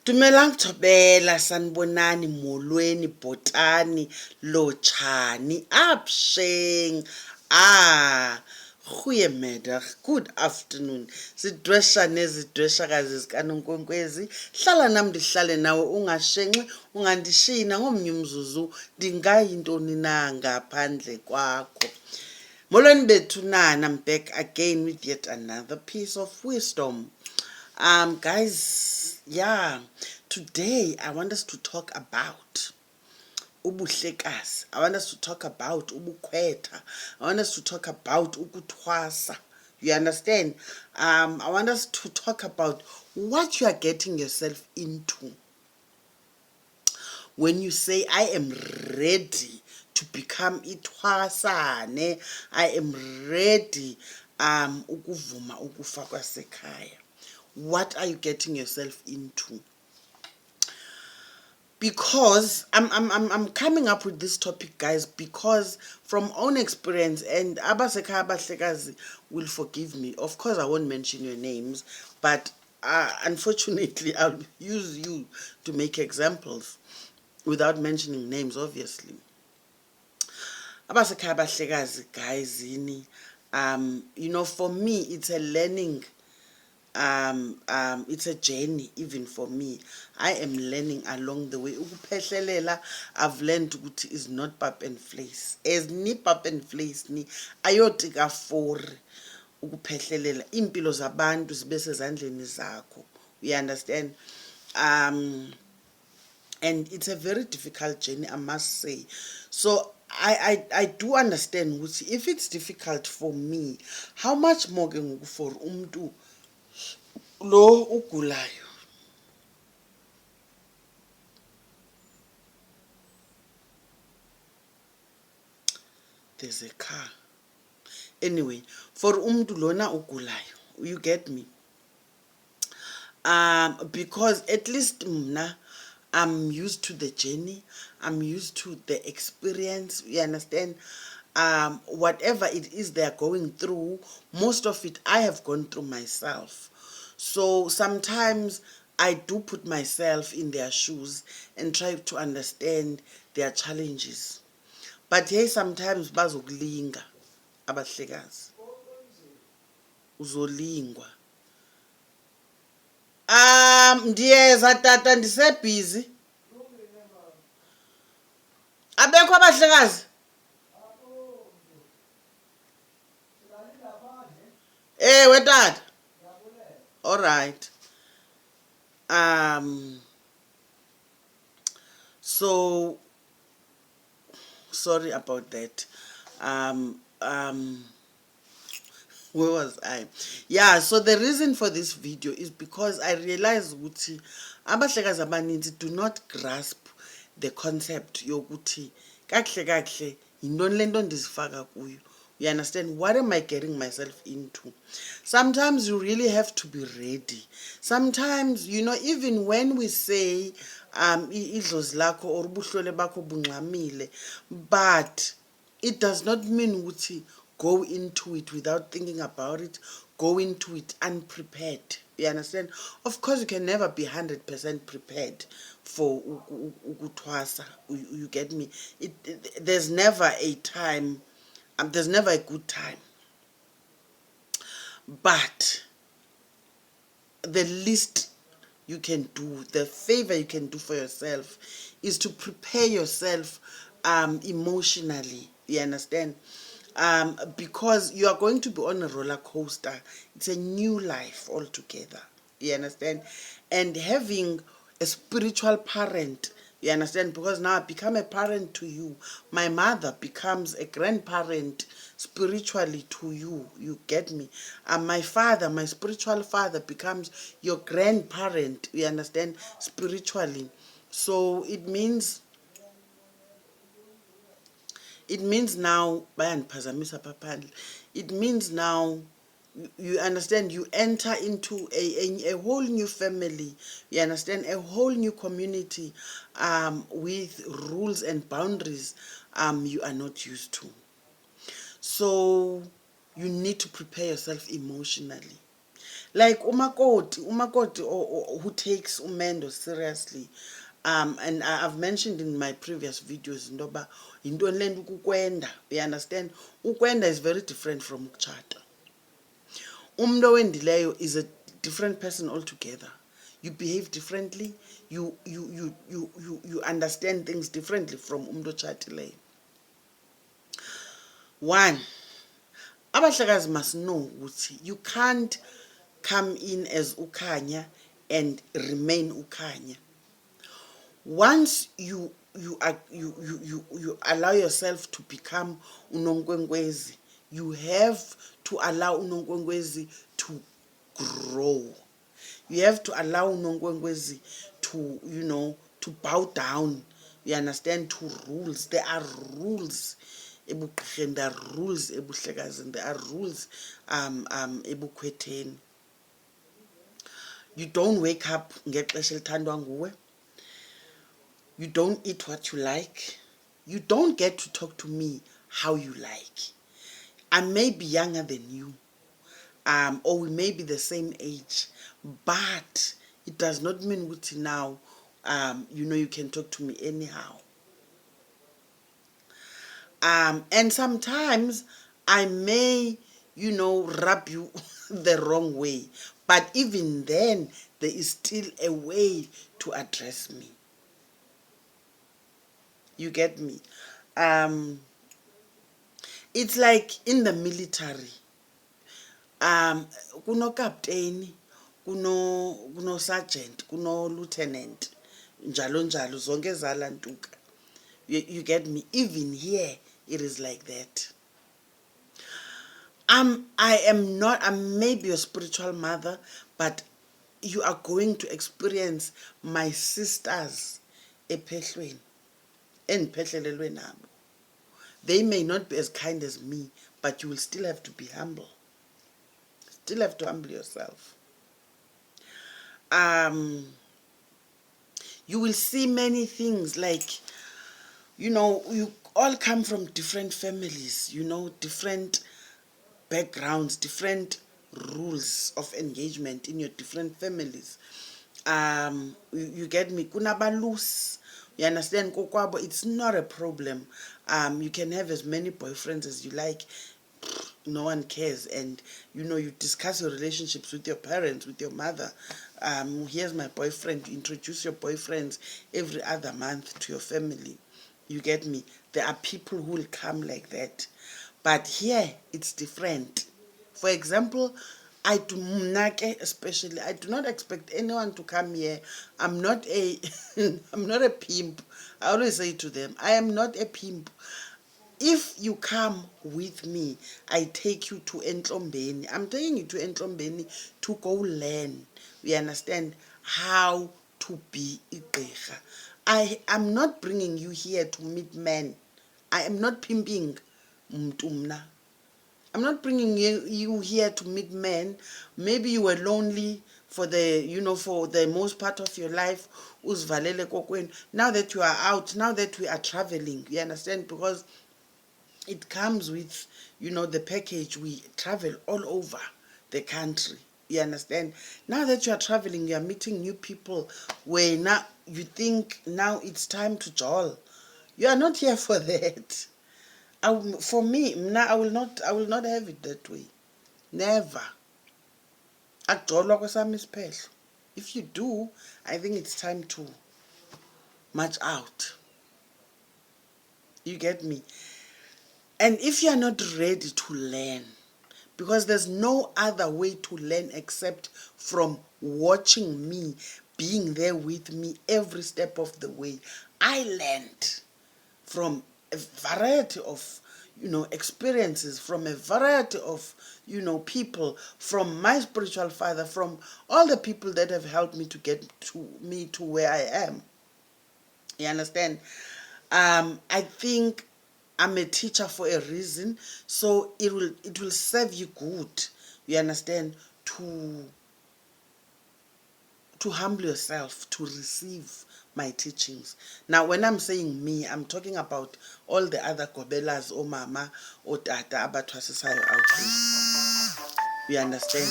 Dumelang Thobela sanibonani molweni bhotani lotshani absheng goeiemiddag, good afternoon. Sidwesha nezidweshakazi zikaNonkwenkwezi. Hlala nami ndihlale nawe ungashenxi ungandishina ngomnye umzuzu ndingayintoni na ngaphandle kwakho. Molweni bethu nana, I'm back again with yet another piece of wisdom. Guys, yeah, today I want us to talk about uMhlekazi. I want us to talk about Umkhwetha. I want us to talk about Ithwasa. You understand? I want us to talk about what you are getting yourself into when you say, I am ready to become Ithwasa, I am ready ukuvuma ukufa kwasekhaya. What are you getting yourself into? Because I'm coming up with this topic, guys, because from own experience, and abasekhaya abahlekazi will forgive me. Of course, I won't mention your names, but unfortunately, I'll use you to make examples without mentioning names, obviously. Abasekhaya abahlekazi, guys, you know, for me, it's a learning. It's a journey even for me. I am learning along the way. Ukuphehlelela, I've learned ukuthi is not pap and fleece. As ni pap and fleece ni ayotika for ukuphehlelela impilo zabantu zibe sezandleni zakho. You understand? And it's a very difficult journey, I must say. So I do understand ukuthi if it's difficult for me, how much more for umntu lo ugulayo. There's a car. Anyway, for umntu lona ugulayo, you get me? Because at least mna, I'm used to the journey, I'm used to the experience, you understand? Whatever it is they're going through, most of it I have gone through myself. So sometimes I do put myself in their shoes and try to understand their challenges. But hey, sometimes bazokulinga abahlekazi. Uzolingwa. Ndiyeza tata ndisebhizi. Abekho abahlekazi? Ewe tata. All right. So sorry about that. Where was I? Yeah, so the reason for this video is because I realized ukuthi abahlekazi abaninzi do not grasp the concept yokuthi kahle kahle yintoni lento ndizifaka kuyo. You understand? What am I getting myself into? Sometimes you really have to be ready. Sometimes, you know, even when we say idlozi lakho or ubuhlole bakho bungxamile, but it does not mean ukuthi go into it without thinking about it, go into it unprepared. You understand? Of course, you can never be 100% prepared for ukuthwasa. You get me? There's never a time. There's never a good time. But the least you can do, the favor you can do for yourself, is to prepare yourself emotionally. You understand? Because you are going to be on a roller coaster. It's a new life altogether. You understand? And having a spiritual parent, you understand? Because now I become a parent to you. My mother becomes a grandparent spiritually to you. You get me? My father, my spiritual father, becomes your grandparent. You understand? Spiritually. So it means now, it means now, you understand, you enter into a whole new family, you understand, a whole new community with rules and boundaries you are not used to. So you need to prepare yourself emotionally. Like umakoti who takes umendo seriously. And I've mentioned in my previous videos, ndoba into lend ukukwenda. You understand? Ukwenda is very different from ukchata. Umndo wendileyo is a different person altogether. You behave differently. You understand things differently from umndo chatileyo. One, abahlekazi must know ukuthi you can't come in as ukhanya and remain ukhanya. Once you allow yourself to become uNonkwenkwezi, you have to allow uNonkwenkwezi to grow. You have to allow uNonkwenkwezi to, to bow down. You understand? To rules. There are rules. There are rules ebuhlekazini. There are rules ebukhwetheni. You don't wake up ngexesha elithandwa nguwe. You don't eat what you like. You don't get to talk to me how you like. I may be younger than you, or we may be the same age, but it does not mean that now, you can talk to me anyhow. And sometimes I may, rub you the wrong way, but even then, there is still a way to address me. You get me? It's like in the military. Kuno captain, kuno sergeant, kuno lieutenant, njalo njalo zonke zalantuka. You get me? Even here, it is like that. I'm maybe your spiritual mother, but you are going to experience my sisters ephehlweni. They may not be as kind as me, but you will still have to be humble. Still have to humble yourself. You will see many things like, you all come from different families, different backgrounds, different rules of engagement in your different families. You get me? Kunabalus. You understand? It's not a problem. You can have as many boyfriends as you like. No one cares. And, you discuss your relationships with your parents, with your mother. Here's my boyfriend. You introduce your boyfriends every other month to your family. You get me? There are people who will come like that. But here, it's different. For example, especially, I do not expect anyone to come here. I'm not a pimp. I always say to them, I am not a pimp. If you come with me, I take you to Entlombeni. I'm taking you to Entlombeni to go learn. We understand how to be igqirha. I am not bringing you here to meet men. I am not pimping mtumna. I'm not bringing you here to meet men. Maybe you were lonely for the most part of your life. Now that you are out, now that we are traveling, you understand? Because it comes with, the package. We travel all over the country. You understand? Now that you are traveling, you are meeting new people where now you think now it's time to jol. You are not here for that. For me, now I will not have it that way. Never. If you do, I think it's time to march out. You get me? And if you are not ready to learn, because there's no other way to learn except from watching me, being there with me every step of the way. I learned from a variety of experiences, from a variety of people, from my spiritual father, from all the people that have helped me to get to where I am. You understand? I think I'm a teacher for a reason, so it will serve you good. You understand? To humble yourself, to receive my teachings. Now, when I'm saying me, I'm talking about all the other gobelas, or mama, or tata, abathwasisayo out there. You understand?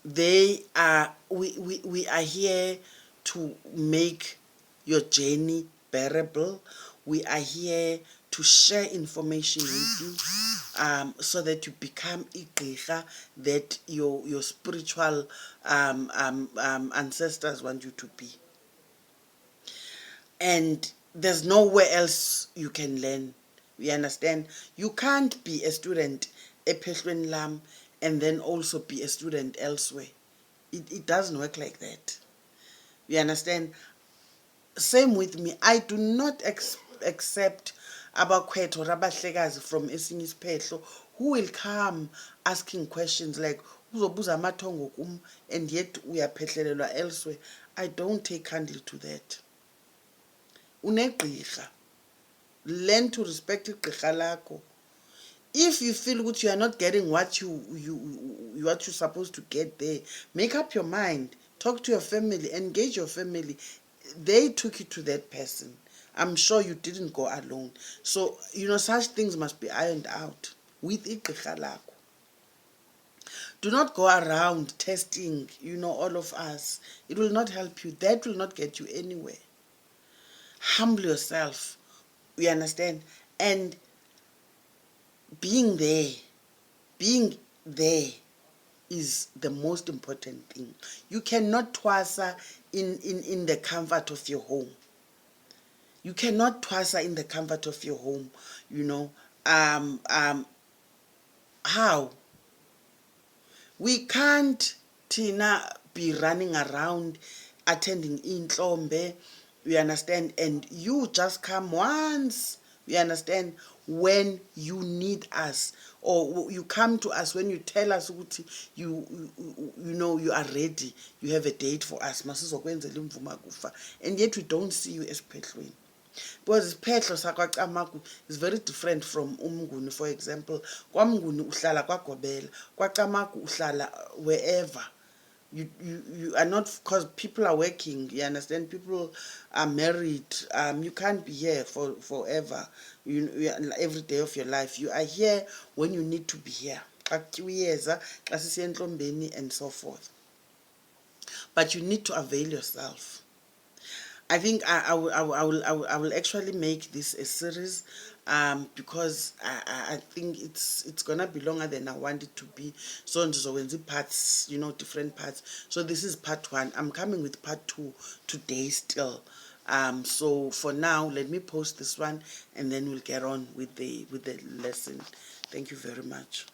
they are we are here to make your journey bearable. We are here to share information with you, so that you become igqirha that your spiritual ancestors want you to be. And there's nowhere else you can learn. You understand? You can't be a student ephehlweni lam and then also be a student elsewhere. It doesn't work like that. You understand? Same with me. I do not accept abakhwetha or abahlekazi from esinye isiphehlo who will come asking questions like uzobuza amathongo kum and yet uyaphehlelelwa elsewhere. I don't take kindly to that. Unegqirha. Learn to respect igqirha lakho. If you feel that you are not getting what you're supposed to get there, make up your mind. Talk to your family, engage your family. They took you to that person. I'm sure you didn't go alone. So, such things must be ironed out with igqirha lakho. Do not go around testing, all of us. It will not help you. That will not get you anywhere. Humble yourself. You understand? And being there is the most important thing. You cannot Ithwasa in the comfort of your home. You cannot Ithwasa in the comfort of your home. How? We can't, Tina, be running around attending inhlombe, you understand, and you just come once, you understand, when you need us, or you come to us when you tell us you are ready, you have a date for us, and yet we don't see you as Pethlweni. Because isiphehlo sakwaCamagu is very different from uMnguni, for example. KwaMnguni uhlala kwaGobela, kwaCamagu uhlala wherever. You are not, because people are working, you understand, people are married, you can't be here forever, every day of your life. You are here when you need to be here, and so forth. But you need to avail yourself. I think I will actually make this a series, because I think it's gonna be longer than I want it to be. So when parts, different parts. So this is part 1. I'm coming with part 2 today still. So for now, let me post this one and then we'll get on with the lesson. Thank you very much.